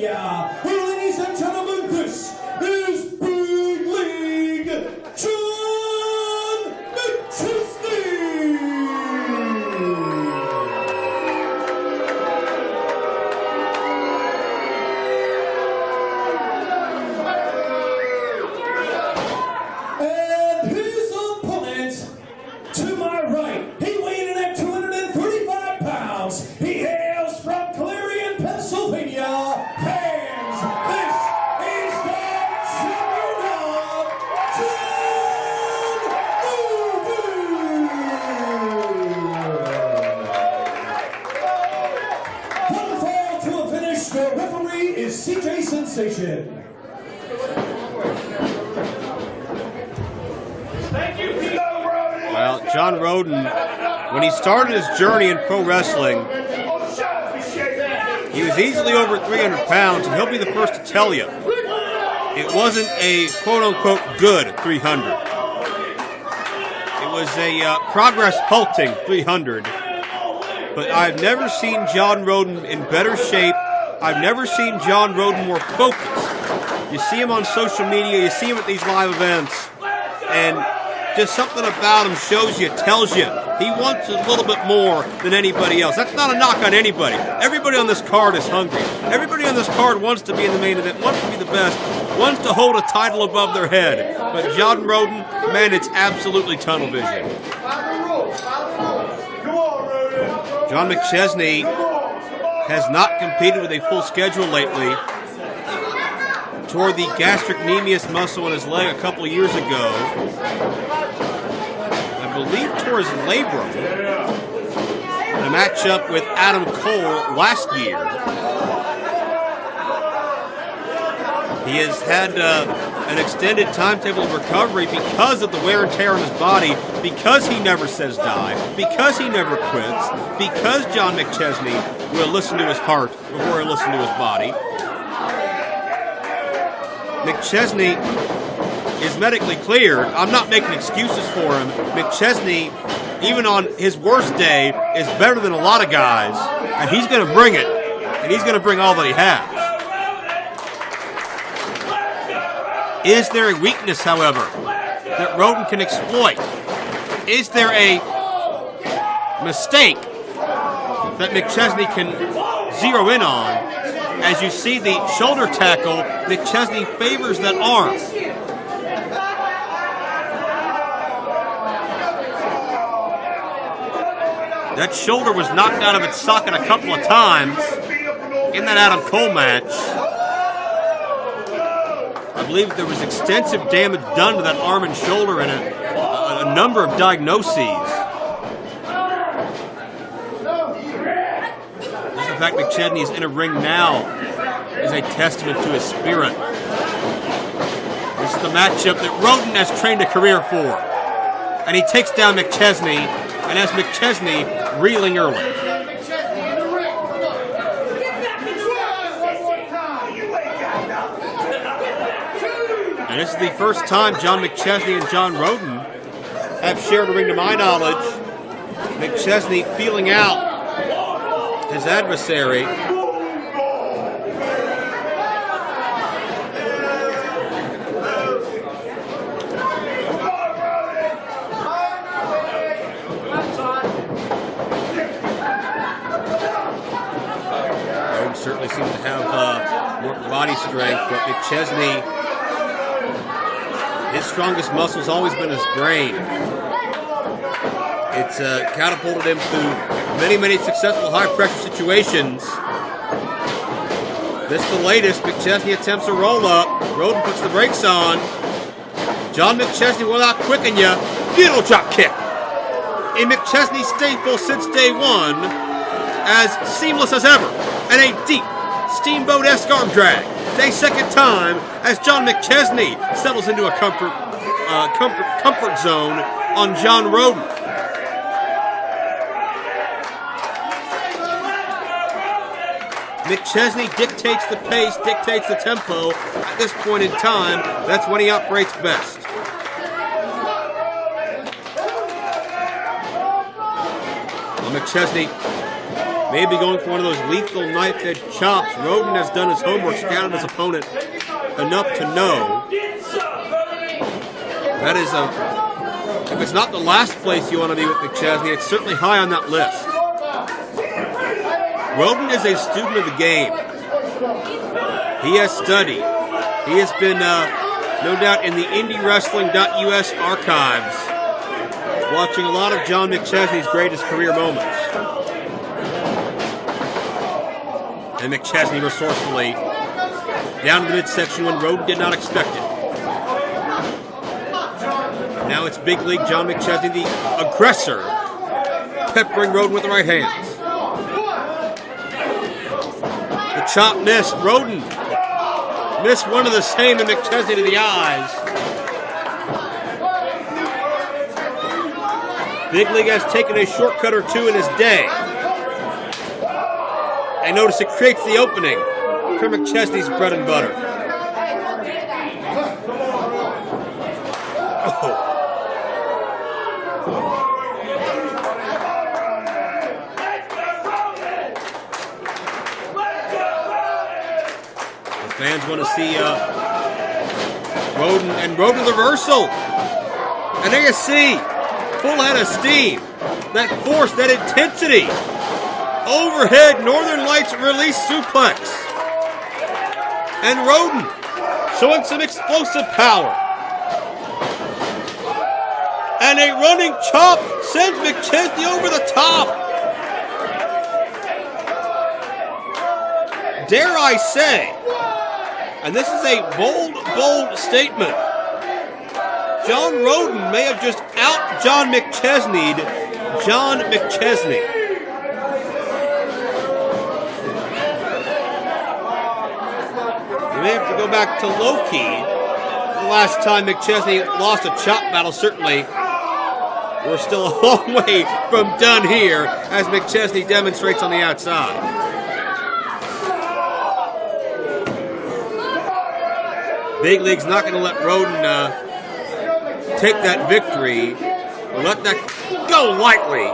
Pennsylvania. Ladies and gentlemen, this is Big League John McChesney. And his opponent, to my right, he weighed in at 235 pounds. He hails from Clarion, Pennsylvania. Fans, this is the champion of John Rodin. From the fall to a finish, the referee is CJ Sensation. Well, John Rodin, when he started his journey in pro wrestling, he was easily over 300 pounds, and he'll be the first to tell you, it wasn't a quote-unquote good 300. It was a progress-halting 300. But I've never seen John Rodin in better shape. I've never seen John Rodin more focused. You see him on social media, you see him at these live events, and just something about him shows you, tells you, he wants a little bit more than anybody else. That's not a knock on anybody. Everybody on this card is hungry. Everybody on this card wants to be in the main event, wants to be the best, wants to hold a title above their head. But John Rodin, man, it's absolutely tunnel vision. John McChesney has not competed with a full schedule lately. Tore the gastrocnemius muscle in his leg a couple of years ago. I believe tore his labrum in a matchup with Adam Cole last year. He has had an extended timetable of recovery because of the wear and tear on his body, because he never says die, because he never quits, because John McChesney will listen to his heart before he'll listen to his body. McChesney is medically cleared. I'm not making excuses for him. McChesney, even on his worst day, is better than a lot of guys, and he's going to bring it, and he's going to bring all that he has. Is there a weakness, however, that Rodin can exploit? Is there a mistake that McChesney can zero in on? As you see the shoulder tackle, McChesney favors that arm. That shoulder was knocked out of its socket a couple of times in that Adam Cole match. I believe there was extensive damage done to that arm and shoulder in a number of diagnoses. The fact McChesney is in a ring now is a testament to his spirit. This is the matchup that Rodin has trained a career for. And he takes down McChesney, and has McChesney reeling early. And this is the first time John McChesney and John Rodin have shared a ring, to my knowledge. McChesney feeling out his adversary. Rodin certainly seems to have more body strength, but McChesney, his strongest muscle has always been his brain. It's catapulted him through many, many successful high-pressure situations. This the latest. McChesney attempts a roll-up. Rodin puts the brakes on. John McChesney will not quicken you. Needle drop kick. A McChesney staple since day one, as seamless as ever, and a deep steamboat-esque arm drag. A second time as John McChesney settles into a comfort zone on John Rodin. McChesney dictates the pace, dictates the tempo. At this point in time, that's when he operates best. Well, McChesney Maybe going for one of those lethal knife-edge chops. Rodin has done his homework, scouted his opponent enough to know that is if it's not the last place you want to be with McChesney, it's certainly high on that list. Rodin is a student of the game. He has studied. He has been, no doubt, in the IndyWrestling.us archives, watching a lot of John McChesney's greatest career moments. And McChesney resourcefully down to the midsection when Rodin did not expect it. Now it's big league John McChesney, the aggressor, peppering Rodin with the right hands. The chop missed. Rodin missed one of the same and McChesney to the eyes. Big League has taken a shortcut or two in his day. I notice it creates the opening for McChesney's bread and butter. Oh. The fans want to see Rodin, and Rodin reversal. And there you see, full head of steam, that force, that intensity. Overhead Northern Lights release suplex. And Rodin showing some explosive power. And a running chop sends McChesney over the top. Dare I say, and this is a bold, bold statement, John Rodin may have just out-John McChesney'd John McChesney. You may have to go back to Loki. The last time McChesney lost a chop battle, certainly. We're still a long way from done here, as McChesney demonstrates on the outside. Big League's not going to let Rodin take that victory, or let that go lightly.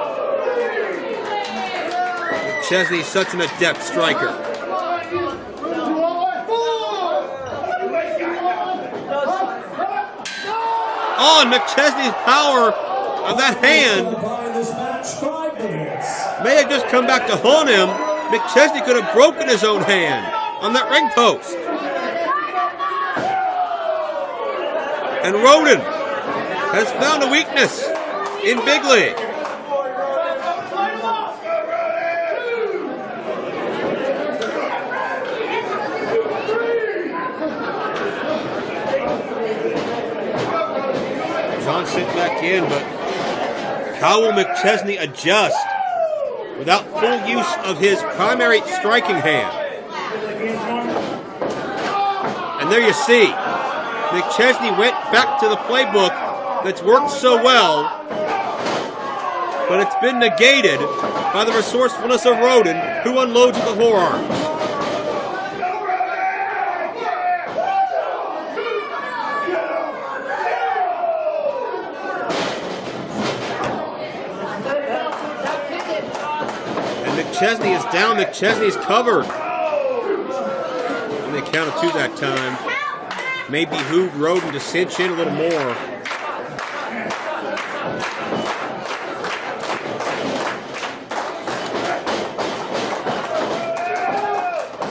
McChesney's such an adept striker. On McChesney's power of that hand may have just come back to haunt him. McChesney could have broken his own hand on that ring post. And Rodin has found a weakness in Big League. John sent back in, but how will McChesney adjust without full use of his primary striking hand? And there you see, McChesney went back to the playbook that's worked so well, but it's been negated by the resourcefulness of Rodin, who unloads with the forearms. McChesney is down. McChesney's covered. And they counted two that time. May behoove Rodin to cinch in a little more.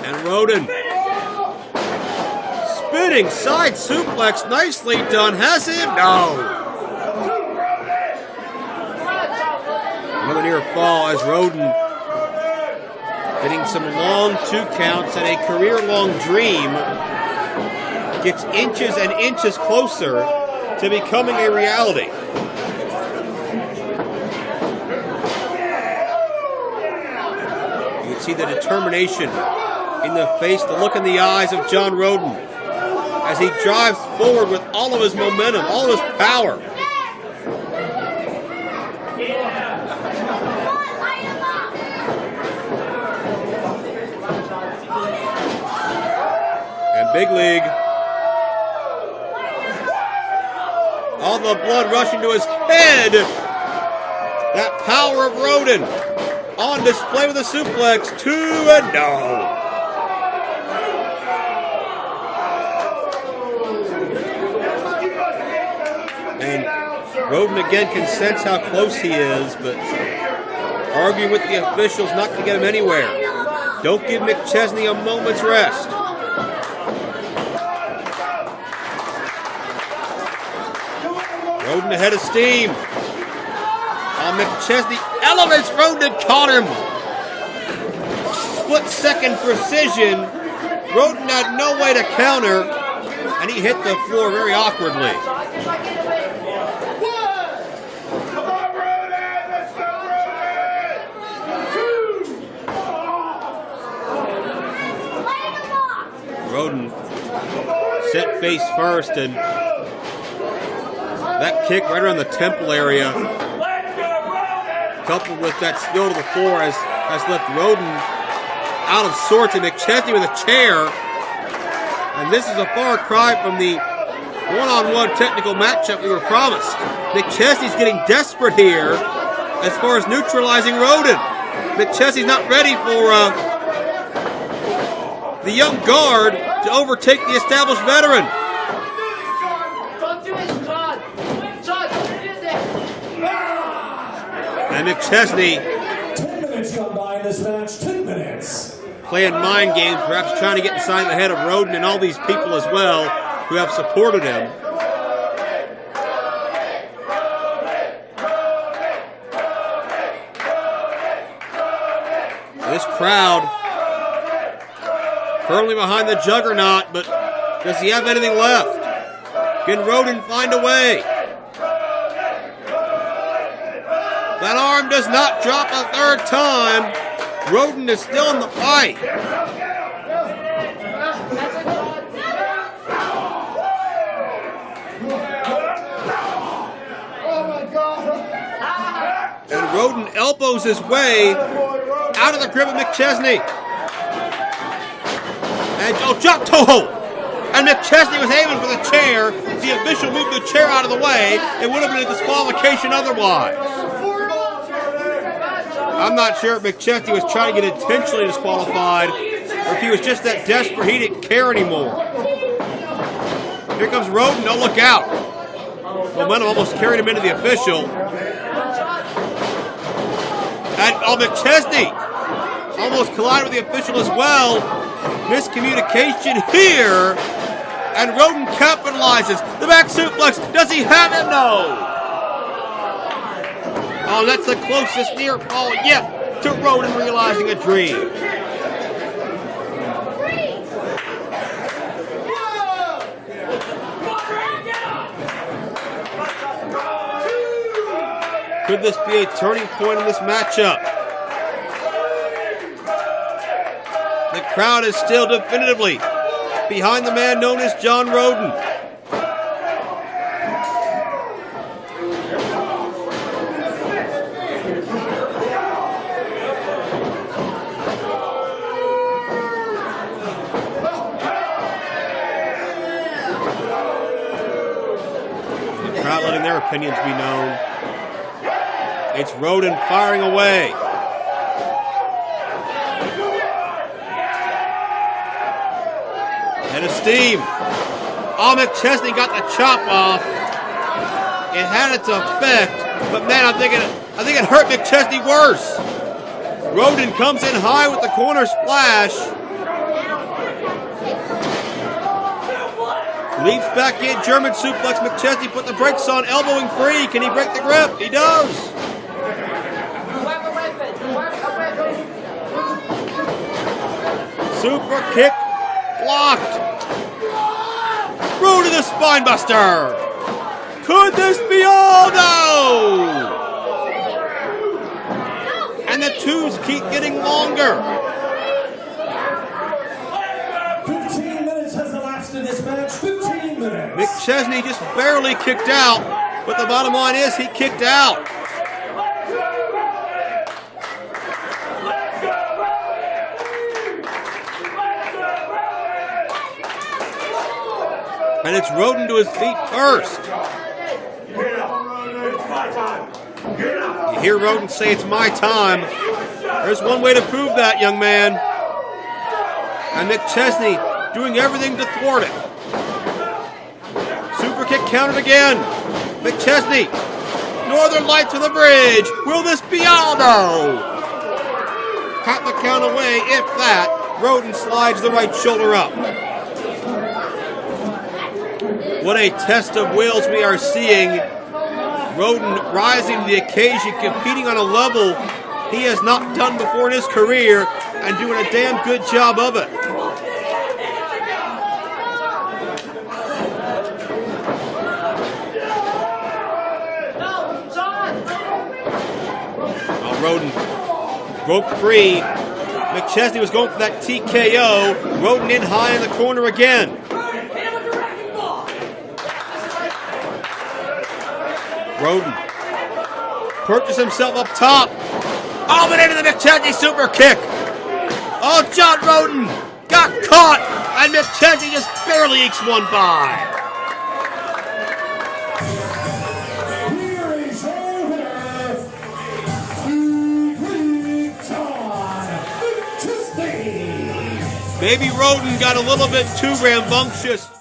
And Rodin, spinning side suplex, nicely done. Has him? No. Another near fall as Rodin getting some long two counts and a career-long dream gets inches and inches closer to becoming a reality. You can see the determination in the face, the look in the eyes of John Rodin as he drives forward with all of his momentum, all of his power. Big League. All the blood rushing to his head. That power of Rodin. on display with a suplex, 2-0. And Rodin again can sense how close he is, but arguing with the officials not going to get him anywhere. Don't give McChesney a moment's rest. Rodin ahead of steam. McChesney elevates Rodin and caught him. Split-second precision. Rodin had no way to counter, and he hit the floor very awkwardly. Rodin set face first, and that kick right around the temple area, coupled with that spill to the floor, has left Rodin out of sorts, and McChesney with a chair. And this is a far cry from the one-on-one technical matchup we were promised. McChesney's getting desperate here as far as neutralizing Rodin. McChesney's not ready for the young guard to overtake the established veteran. And McChesney 10 minutes gone by in this match, 2 minutes. Playing mind games, perhaps trying to get inside the head of Rodin and all these people as well who have supported him. This crowd firmly behind the juggernaut, but does he have anything left? Can Rodin find a way? That arm does not drop a third time. Rodin is still in the fight. And Rodin elbows his way out of the grip of McChesney. And drop toe hold. And McChesney was aiming for the chair. The official moved the chair out of the way. It would have been a disqualification otherwise. I'm not sure if McChesney was trying to get intentionally disqualified or if he was just that desperate he didn't care anymore. Here comes Rodin. No, look out. Momentum almost carried him into the official. And McChesney almost collided with the official as well. Miscommunication here. And Rodin capitalizes. The back suplex. Does he have it? No. Oh, that's the closest near fall yet to Rodin realizing a dream. Could this be a turning point in this matchup? The crowd is still definitively behind the man known as John Rodin. The crowd letting their opinions be known. It's Rodin firing away. Head of steam. Oh, McChesney got the chop off. It had its effect, but man, I think it hurt McChesney worse. Rodin comes in high with the corner splash. Leaps back in, German suplex. McChesney put the brakes on, elbowing free. Can he break the grip? He does. Super kick blocked. Rodin the spine buster. Could this be all? No. And the twos keep getting longer. 15 minutes has elapsed in this match. 15 minutes. McChesney just barely kicked out, but the bottom line is he kicked out. And it's Rodin to his feet first. You hear Rodin say it's my time. There's one way to prove that, young man. And McChesney doing everything to thwart it. Super kick countered again. McChesney. Northern Light to the bridge. Will this be Aldo? Cut the count away. If that, Rodin slides the right shoulder up. What a test of wills we are seeing. Rodin rising to the occasion, competing on a level he has not done before in his career, and doing a damn good job of it. Well, Rodin broke free. McChesney was going for that TKO. Rodin in high in the corner again. Rodin purchased himself up top. Oh, but into the McChesney super kick. Oh, John Rodin got caught, and McChesney just barely ekes one by. Here is your winner, John McChesney. Maybe Rodin got a little bit too rambunctious.